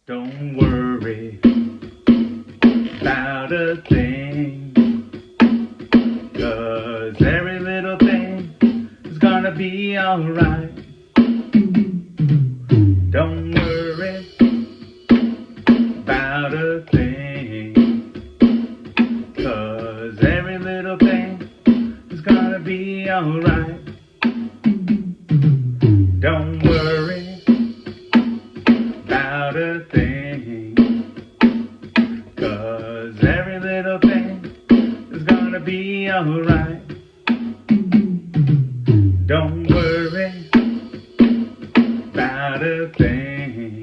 Don't worry about a thing, 'cause every little thing is gonna be alright. Don't worry about a thing, 'cause every little thing is gonna be alright. Don't worry about a thing, 'cause every little thing is gonna be alright. Don't worry about a thing,